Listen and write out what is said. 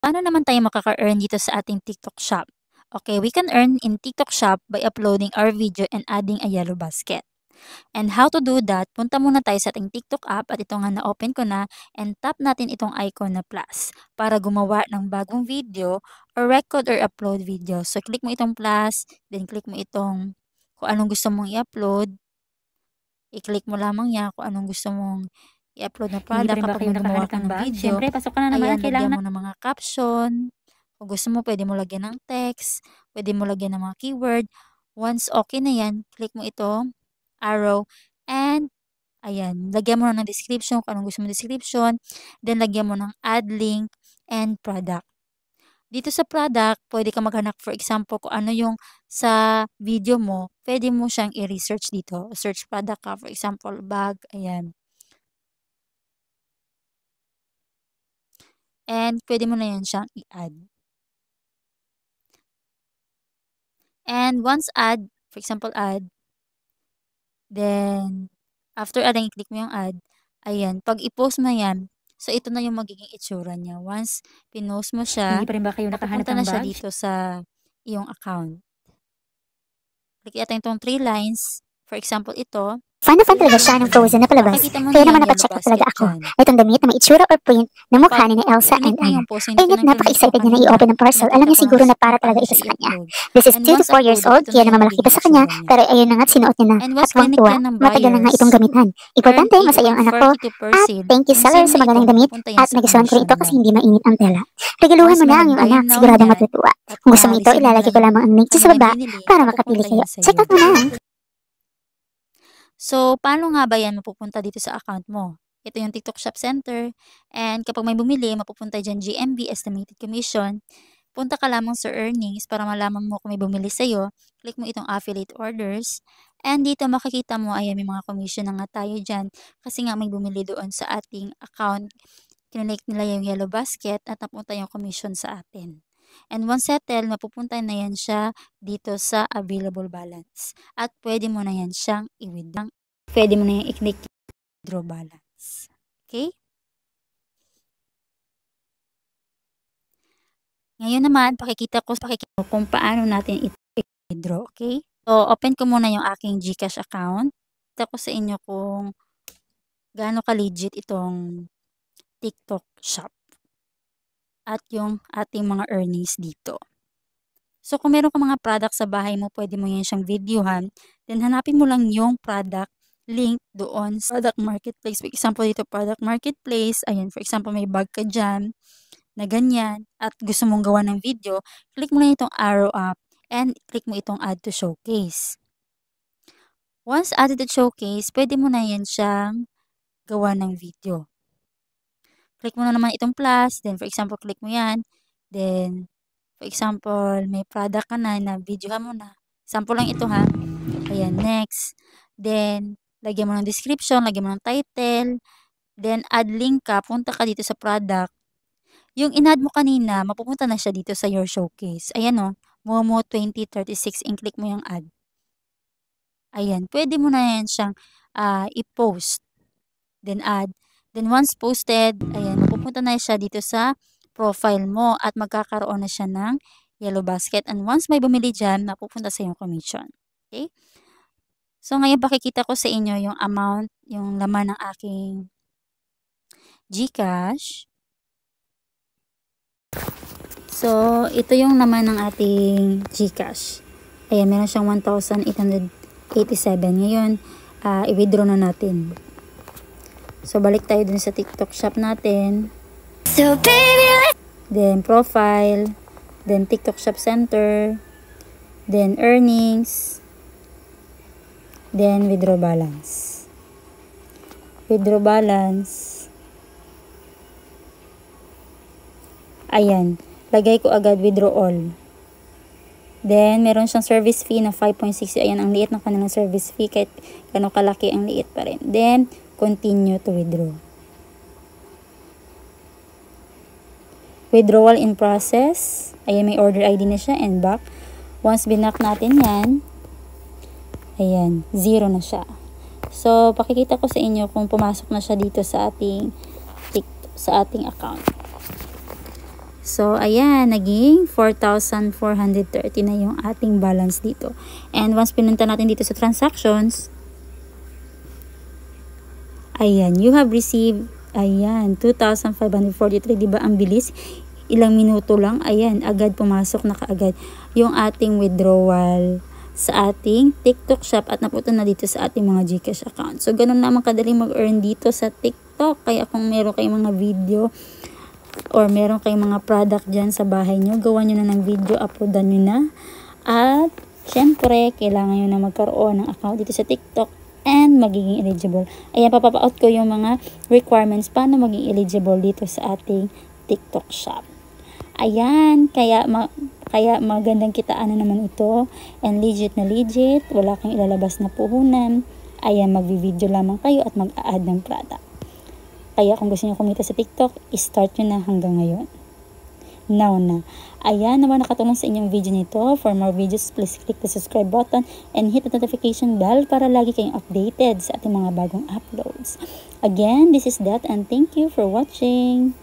Paano naman tayo makaka-earn dito sa ating TikTok shop? Okay, we can earn in TikTok shop by uploading our video and adding a yellow basket. And how to do that, punta muna tayo sa ating TikTok app at ito nga na-open ko na and tap natin itong icon na plus para gumawa ng bagong video or record or upload video. So, click mo itong plus, then click mo itong kung anong gusto mong i-upload. I-click mo lamang yan kung anong gusto mong i-upload na Hindi pa product rin ba kapag kayo gumawa nakahanap ka ng ng bag? video. Siyempre, pasok ka na naman. Ayan, lagyan Kailangan mo ng mga caption. Kung gusto mo, pwede mo lagyan ng text. Pwede mo lagyan ng mga keyword. Once okay na yan, click mo ito, arrow, and ayan, lagyan mo na ng description kung anong gusto mo description. Then, lagyan mo ng add link and product. Dito sa product, pwede ka maghanap for example kung ano yung sa video mo, pwede mo siyang i-research dito. Search product ka, for example, bag, ayan. And pwede mo na yan siyang i-add. And once add, for example, add, then after adding, i-click mo yung add, ayan, pag i-post mo yan, so ito na yung magiging itsura niya. Once pinost mo siya, hindi pa rin ba kayo nakahanap mapupunta ng na siya bag? dito sa iyong account. Click natin itong 3 lines. For example, ito. Fan na fan talaga siya ng Frozen na palabas. Makikita mo Kaya na naman yan, napacheck yellow na talaga basket ako. dyan. Itong damit na may itsura or print na mukha Pag ni na Elsa and clinic mo Anna. yung post, Ay, net, napaka-excited niya na i-open ng parcel. Alam niya siguro na para talaga ito sa kanya. This is And 3 to once 4 years uploaded, old, ito kaya na yung naman malaki pa magiging sa kanya, itsura niya. pero ayun na nga, sinuot niya na. And At once tuwang-tuwa, binigyan ng matagal na nga buyers, itong gamitan. Importante, earn masaya ang anak ko. 8.42 per At sale. thank you Yung seller sale sa na magandang ito, damit. mapupunta yan At sa nagustuhan ko ito commission kasi mo. hindi mainit ang tela. Regaluhan Once mo may na ang iyong nag-buy anak, now siguradong yan, matutuwa. at Kung gusto mo ito, ma-receive mo ilalagay na ko lamang ang link kung sa ano may baba binili, para mapupunta makapili kayo. yan Check sa'yo. out mo na. So, paano nga ba yan mapupunta dito sa account mo? Ito yung TikTok Shop Center. And kapag may bumili, mapupunta dyan GMB, Estimated Commission. Punta ka lamang sa earnings para malaman mo kung may bumili sa'yo. Click mo itong affiliate orders. And dito makikita mo, ayan, may mga commission na nga tayo dyan. Kasi nga may bumili doon sa ating account. Kinonect nila yung yellow basket at napunta yung commission sa atin. And once settle, mapupunta na yan siya dito sa available balance. At pwede mo na yan siyang i-withdraw. Pwede mo na yung i-click withdraw balance. Okay? Ngayon naman, pakikita ko kung paano natin ito i-withdraw. Okay? So, open ko muna yung aking GCash account. Pakita ko sa inyo kung gaano ka-legit itong TikTok shop at yung ating mga earnings dito. So, kung meron ka mga product sa bahay mo, pwede mo yan siyang videohan. Then, hanapin mo lang yung product link doon sa product marketplace. For example, dito product marketplace. Ayan, for example, may bag ka dyan na ganyan at gusto mong gawa ng video. Click mo lang itong arrow up and click mo itong add to showcase. Once added to showcase, pwede mo na yan siyang gawa ng video. Click mo na naman itong plus. Then, for example, click mo yan. Then, for example, may product ka na videohan mo na. Sample lang ito ha. Ayan, next. Then, lagyan mo ng description, lagyan mo ng title. Then, add link ka. Punta ka dito sa product. Yung in-add mo kanina, mapupunta na siya dito sa your showcase. Ayan o, Momo 2036. In-click mo yung add. Ayan, pwede mo na yan siyang i-post. Then, add. Then, once posted, ayan, mapupunta na siya dito sa profile mo at magkakaroon na siya ng yellow basket. And once may bumili dyan, mapupunta sa yung commission. Okay? So, ngayon pakikita ko sa inyo yung amount, yung laman ng aking GCash. So, ito yung laman ng ating GCash. Ayan, meron siyang 1,887. Ngayon, i-withdraw na natin. So, balik tayo dun sa TikTok shop natin. So, baby, then, profile. Then, TikTok shop center. Then, earnings. Then, withdraw balance. Withdraw balance. Ayan. Lagay ko agad withdraw all. Then, meron siyang service fee na 5.60. Ayan, ang liit ng kanilang service fee. Kahit gano'ng kalaki, ang liit pa rin. Then, continue to withdraw. Withdrawal in process. Ayan, may order ID na siya and back. Once binak natin yan, ayan, 0 na siya. So, pakikita ko sa inyo kung pumasok na siya dito sa ating account. So, ayan, naging 4,430 na yung ating balance dito. And once pinunta natin dito sa transactions, ayan, you have received, ayan, 2,543, diba? Ang bilis. Ilang minuto lang, ayan, agad pumasok na kaagad yung ating withdrawal sa ating TikTok shop at napunta na dito sa ating mga GCash account. So, ganun naman kadaling mag-earn dito sa TikTok. Kaya kung meron kayong mga video or meron kayong mga product dyan sa bahay nyo, gawa nyo na ng video, uploadan nyo na. At, syempre, kailangan nyo na magkaroon ng account dito sa TikTok and magiging eligible. Ayan, papapa-out ko yung mga requirements paano maging eligible dito sa ating TikTok shop. Ayan, kaya magandang kitaan na naman ito. And legit na legit, wala kang ilalabas na puhunan. Ayan, magvi-video lamang kayo at mag-a-add ng product. Kaya kung gusto nyo kumita sa TikTok, start nyo na hanggang ngayon. Now na. Ayan, naman nakatulong sa inyong video nito. For more videos, please click the subscribe button and hit the notification bell para lagi kayong updated sa ating mga bagong uploads. Again, this is Dat and thank you for watching.